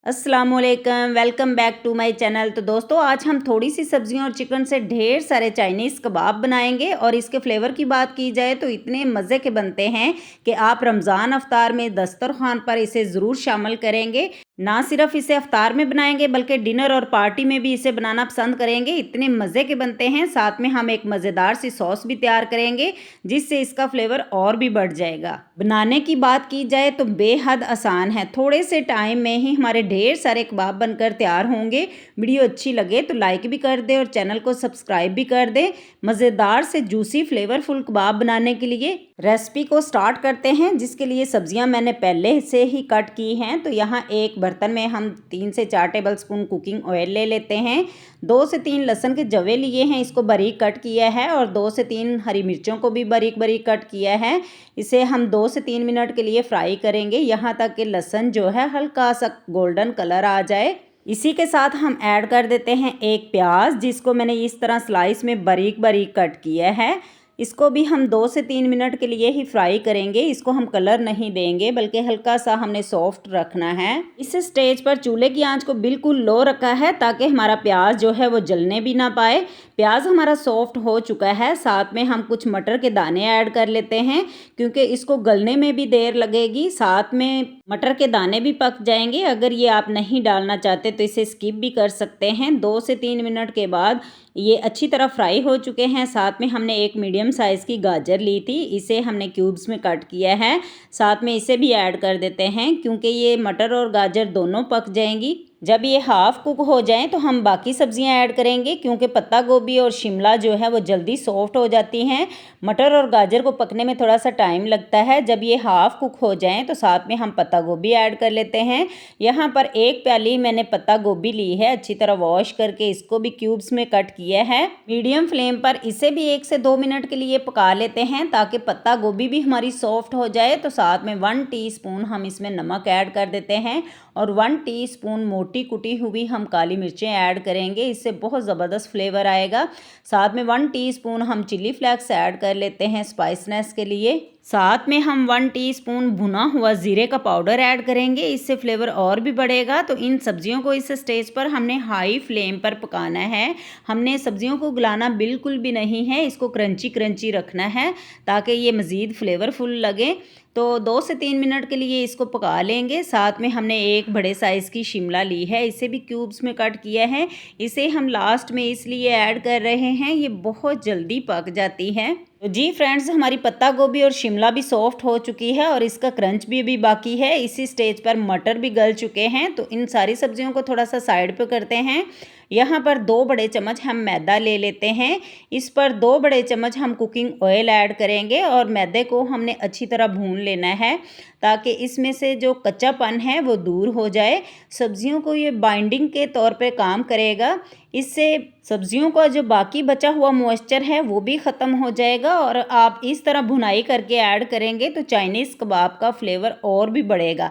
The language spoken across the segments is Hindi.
अस्सलाम वालेकुम, welcome back to my channel. तो दोस्तों आज हम थोड़ी सी सब्जियों और चिकन से ढेर सारे चाइनीज़ कबाब बनाएंगे और इसके फ्लेवर की बात की जाए तो इतने मज़े के बनते हैं कि आप रमज़ान अफ्तार में दस्तरखान पर इसे ज़रूर शामिल करेंगे। ना सिर्फ इसे अफ्तार में बनाएंगे बल्कि डिनर और पार्टी में भी इसे बनाना पसंद करेंगे। इतने मज़े के बनते हैं। साथ में हम एक मज़ेदार सी सॉस भी तैयार करेंगे जिससे इसका फ्लेवर और भी बढ़ जाएगा। बनाने की बात की जाए तो बेहद आसान है। थोड़े से टाइम में ही हमारे ढेर सारे कबाब बनकर तैयार होंगे। वीडियो अच्छी लगे तो लाइक भी कर दें और चैनल को सब्सक्राइब भी कर दें। मज़ेदार से जूसी फ्लेवरफुल कबाब बनाने के लिए रेसिपी को स्टार्ट करते हैं, जिसके लिए सब्जियां मैंने पहले से ही कट की हैं। तो यहाँ एक बर्तन में हम 3 से 4 टेबलस्पून कुकिंग ऑयल ले लेते हैं। 2 से 3 लहसुन के जवे लिए हैं, इसको बारीक कट किया है, और 2 से 3 हरी मिर्चों को भी बारीक बारीक कट किया है। इसे हम 2 से 3 मिनट के लिए फ्राई करेंगे, यहाँ तक कि लहसुन जो है हल्का सा गोल्डन कलर आ जाए। इसी के साथ हम ऐड कर देते हैं एक प्याज, जिसको मैंने इस तरह स्लाइस में बारीक बारीक कट किया है। इसको भी हम 2 से 3 मिनट के लिए ही फ्राई करेंगे। इसको हम कलर नहीं देंगे बल्कि हल्का सा हमने सॉफ्ट रखना है। इस स्टेज पर चूल्हे की आंच को बिल्कुल लो रखा है ताकि हमारा प्याज जो है वो जलने भी ना पाए। प्याज हमारा सॉफ्ट हो चुका है। साथ में हम कुछ मटर के दाने ऐड कर लेते हैं क्योंकि इसको गलने में भी देर लगेगी। साथ में मटर के दाने भी पक जाएंगे। अगर ये आप नहीं डालना चाहते तो इसे स्किप भी कर सकते हैं। 2 से 3 मिनट के बाद ये अच्छी तरह फ्राई हो चुके हैं। साथ में हमने एक मीडियम साइज़ की गाजर ली थी, इसे हमने क्यूब्स में कट किया है। साथ में इसे भी ऐड कर देते हैं क्योंकि ये मटर और गाजर दोनों पक जाएंगी। जब ये हाफ कुक हो जाएं तो हम बाकी सब्जियां ऐड करेंगे क्योंकि पत्ता गोभी और शिमला जो है वो जल्दी सॉफ्ट हो जाती हैं। मटर और गाजर को पकने में थोड़ा सा टाइम लगता है। जब ये हाफ कुक हो जाएं तो साथ में हम पत्ता गोभी ऐड कर लेते हैं। यहाँ पर एक प्याली मैंने पत्ता गोभी ली है, अच्छी तरह वॉश करके इसको भी क्यूब्स में कट किया है। मीडियम फ्लेम पर इसे भी 1 से 2 मिनट के लिए पका लेते हैं ताकि पत्ता गोभी भी हमारी सॉफ्ट हो जाए। तो साथ में 1 टीस्पून हम इसमें नमक ऐड कर देते हैं और 1 टीस्पून मोटी कुटी हुई हम काली मिर्चें ऐड करेंगे, इससे बहुत ज़बरदस्त फ्लेवर आएगा। साथ में 1 टीस्पून हम चिली फ्लेक्स ऐड कर लेते हैं स्पाइसनेस के लिए। साथ में हम 1 टीस्पून भुना हुआ ज़ीरे का पाउडर ऐड करेंगे, इससे फ्लेवर और भी बढ़ेगा। तो इन सब्जियों को इस स्टेज पर हमने हाई फ्लेम पर पकाना है। हमने सब्जियों को गलाना बिल्कुल भी नहीं है, इसको क्रंची क्रंची रखना है ताकि ये मज़ीद फ्लेवरफुल लगे। तो 2 से 3 मिनट के लिए इसको पका लेंगे। साथ में हमने एक बड़े साइज़ की शिमला ली है, इसे भी क्यूब्स में कट किया है। इसे हम लास्ट में इसलिए ऐड कर रहे हैं, ये बहुत जल्दी पक जाती है। तो जी फ्रेंड्स, हमारी पत्ता गोभी और शिमला भी सॉफ्ट हो चुकी है और इसका क्रंच भी अभी बाकी है। इसी स्टेज पर मटर भी गल चुके हैं। तो इन सारी सब्जियों को थोड़ा सा साइड पे करते हैं। यहाँ पर 2 बड़े चम्मच हम मैदा ले लेते हैं। इस पर 2 बड़े चम्मच हम कुकिंग ऑयल ऐड करेंगे और मैदे को हमने अच्छी तरह भून लेना है ताकि इसमें से जो कच्चापन है वो दूर हो जाए। सब्जियों को ये बाइंडिंग के तौर पे काम करेगा। इससे सब्जियों का जो बाकी बचा हुआ मॉइस्चर है वो भी ख़त्म हो जाएगा और आप इस तरह भुनाई करके ऐड करेंगे तो चाइनीज़ कबाब का फ्लेवर और भी बढ़ेगा।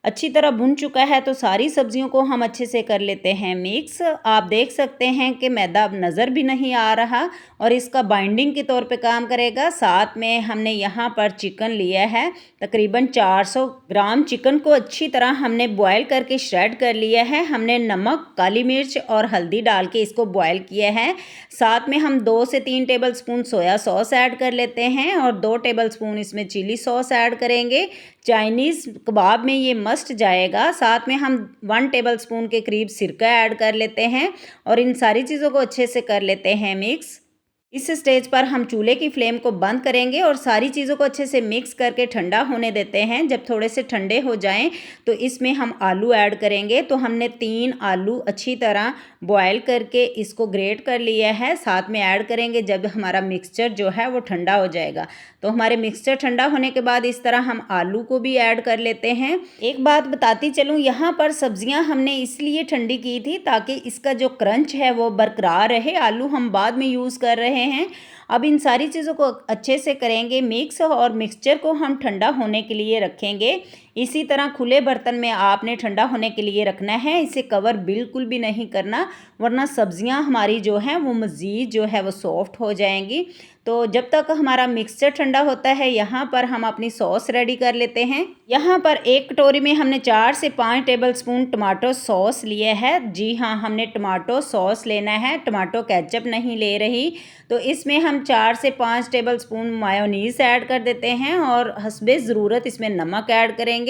अच्छी तरह भुन चुका है तो सारी सब्जियों को हम अच्छे से कर लेते हैं मिक्स। आप देख सकते हैं कि मैदा अब नज़र भी नहीं आ रहा और इसका बाइंडिंग के तौर पे काम करेगा। साथ में हमने यहाँ पर चिकन लिया है, तकरीबन 400 ग्राम चिकन को अच्छी तरह हमने बॉयल करके श्रेड कर लिया है। हमने नमक, काली मिर्च और हल्दी डाल के इसको बॉयल किया है। साथ में हम 2 से 3 टेबलस्पून सोया सॉस ऐड कर लेते हैं और 2 टेबलस्पून इसमें चिली सॉस ऐड करेंगे। चाइनीज़ कबाब में ये मस्ट जाएगा। साथ में हम 1 टेबलस्पून के करीब सिरका ऐड कर लेते हैं और इन सारी चीज़ों को अच्छे से कर लेते हैं मिक्स। इस स्टेज पर हम चूल्हे की फ्लेम को बंद करेंगे और सारी चीज़ों को अच्छे से मिक्स करके ठंडा होने देते हैं। जब थोड़े से ठंडे हो जाएं तो इसमें हम आलू ऐड करेंगे। तो हमने 3 आलू अच्छी तरह बॉयल करके इसको ग्रेट कर लिया है, साथ में ऐड करेंगे जब हमारा मिक्सचर जो है वो ठंडा हो जाएगा। तो हमारे मिक्सचर ठंडा होने के बाद इस तरह हम आलू को भी ऐड कर लेते हैं। एक बात बताती चलूँ, यहाँ पर सब्जियाँ हमने इसलिए ठंडी की थी ताकि इसका जो क्रंच है वो बरकरार रहे। आलू हम बाद में यूज़ कर रहे हैं। अब इन सारी चीज़ों को अच्छे से करेंगे मिक्स और मिक्सचर को हम ठंडा होने के लिए रखेंगे। इसी तरह खुले बर्तन में आपने ठंडा होने के लिए रखना है, इसे कवर बिल्कुल भी नहीं करना, वरना सब्जियां हमारी जो हैं वो मज़ीद जो है वो सॉफ्ट हो जाएंगी। तो जब तक हमारा मिक्सचर ठंडा होता है यहाँ पर हम अपनी सॉस रेडी कर लेते हैं। यहाँ पर एक कटोरी में हमने 4 से 5 टेबलस्पून टमाटो सॉस लिया है। जी हाँ, हमने टमाटो सॉस लेना है, टमाटो केचप नहीं ले रही। तो इसमें हम 4 से 5 टेबलस्पून मायोनीज़ ऐड कर देते हैं और हस्बे ज़रूरत इसमें नमक ऐड करेंगे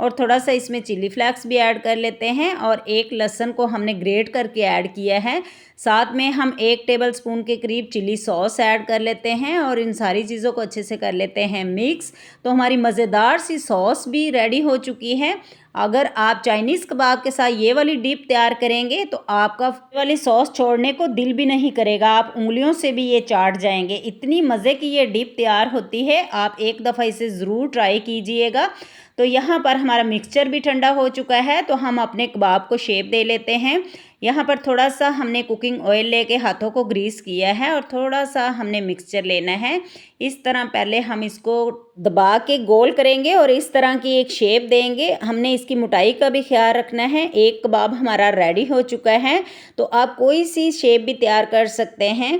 और थोड़ा सा इसमें चिली फ्लेक्स भी ऐड कर लेते हैं और एक लहसुन को हमने ग्रेट करके ऐड किया है। साथ में हम 1 टेबलस्पून के करीब चिली सॉस ऐड कर लेते हैं और इन सारी चीज़ों को अच्छे से कर लेते हैं मिक्स। तो हमारी मज़ेदार सी सॉस भी रेडी हो चुकी है। अगर आप चाइनीज़ कबाब के साथ ये वाली डिप तैयार करेंगे तो आपका ये वाली सॉस छोड़ने को दिल भी नहीं करेगा, आप उंगलियों से भी ये चाट जाएंगे। इतनी मज़े की ये डिप तैयार होती है, आप एक दफ़ा इसे ज़रूर ट्राई कीजिएगा। तो यहाँ पर हमारा मिक्सचर भी ठंडा हो चुका है, तो हम अपने कबाब को शेप दे लेते हैं। यहाँ पर थोड़ा सा हमने कुकिंग ऑयल लेके हाथों को ग्रीस किया है और थोड़ा सा हमने मिक्सचर लेना है। इस तरह पहले हम इसको दबा के गोल करेंगे और इस तरह की एक शेप देंगे। हमने इसकी मोटाई का भी ख्याल रखना है। एक कबाब हमारा रेडी हो चुका है, तो आप कोई सी शेप भी तैयार कर सकते हैं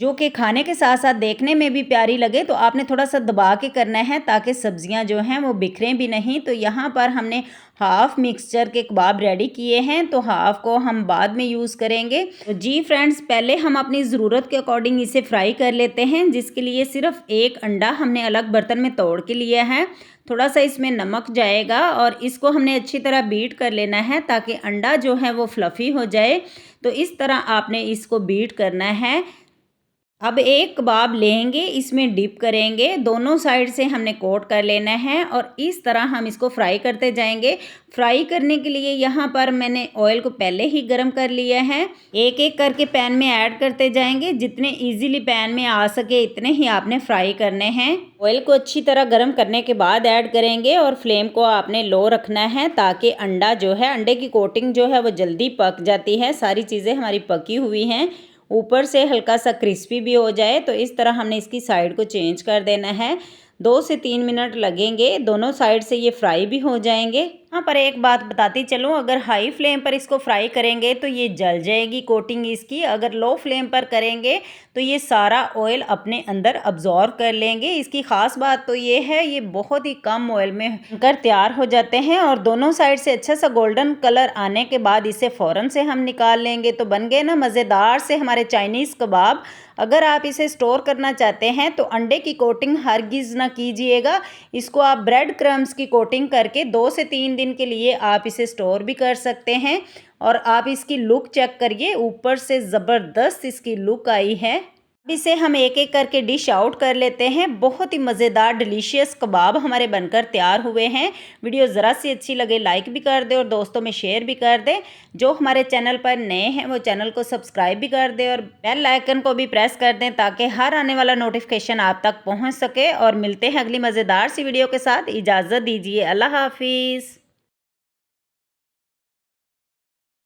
जो कि खाने के साथ साथ देखने में भी प्यारी लगे। तो आपने थोड़ा सा दबा के करना है ताकि सब्जियां जो हैं वो बिखरें भी नहीं। तो यहाँ पर हमने हाफ़ मिक्सचर के कबाब रेडी किए हैं, तो हाफ़ को हम बाद में यूज़ करेंगे। तो जी फ्रेंड्स, पहले हम अपनी ज़रूरत के अकॉर्डिंग इसे फ्राई कर लेते हैं, जिसके लिए सिर्फ एक अंडा हमने अलग बर्तन में तोड़ के लिया है। थोड़ा सा इसमें नमक जाएगा और इसको हमने अच्छी तरह बीट कर लेना है ताकि अंडा जो है वो फ्लफ़ी हो जाए। तो इस तरह आपने इसको बीट करना है। अब एक कबाब लेंगे, इसमें डिप करेंगे, दोनों साइड से हमने कोट कर लेना है और इस तरह हम इसको फ्राई करते जाएंगे। फ्राई करने के लिए यहाँ पर मैंने ऑयल को पहले ही गरम कर लिया है। एक एक करके पैन में ऐड करते जाएंगे, जितने इजीली पैन में आ सके इतने ही आपने फ्राई करने हैं। ऑयल को अच्छी तरह गरम करने के बाद ऐड करेंगे और फ्लेम को आपने लो रखना है ताकि अंडा जो है, अंडे की कोटिंग जो है वो जल्दी पक जाती है। सारी चीज़ें हमारी पकी हुई हैं, ऊपर से हल्का सा क्रिस्पी भी हो जाए। तो इस तरह हमने इसकी साइड को चेंज कर देना है। 2 से 3 मिनट लगेंगे, दोनों साइड से ये फ्राई भी हो जाएंगे। यहाँ पर एक बात बताती चलूँ, अगर हाई फ्लेम पर इसको फ्राई करेंगे तो ये जल जाएगी कोटिंग इसकी। अगर लो फ्लेम पर करेंगे तो ये सारा ऑयल अपने अंदर अब्जॉर्ब कर लेंगे। इसकी ख़ास बात तो ये है, ये बहुत ही कम ऑयल में कर तैयार हो जाते हैं और दोनों साइड से अच्छा सा गोल्डन कलर आने के बाद इसे फ़ौरन से हम निकाल लेंगे। तो बन गए ना मज़ेदार से हमारे चाइनीज़ कबाब। अगर आप इसे स्टोर करना चाहते हैं तो अंडे की कोटिंग हरगिज़ ना कीजिएगा, इसको आप ब्रेड क्रम्स की कोटिंग करके 2 से 3 दिन के लिए आप इसे स्टोर भी कर सकते हैं। और आप इसकी लुक चेक करिए, ऊपर से ज़बरदस्त इसकी लुक आई है। अब इसे हम एक एक करके डिश आउट कर लेते हैं। बहुत ही मज़ेदार डिलीशियस कबाब हमारे बनकर तैयार हुए हैं। वीडियो ज़रा सी अच्छी लगे लाइक भी कर दें और दोस्तों में शेयर भी कर दें। जो हमारे चैनल पर नए हैं वो चैनल को सब्सक्राइब भी कर दें और बेल आइकन को भी प्रेस कर दें ताकि हर आने वाला नोटिफिकेशन आप तक पहुँच सके। और मिलते हैं अगली मज़ेदार सी वीडियो के साथ। इजाज़त दीजिए, अल्लाह हाफिज़।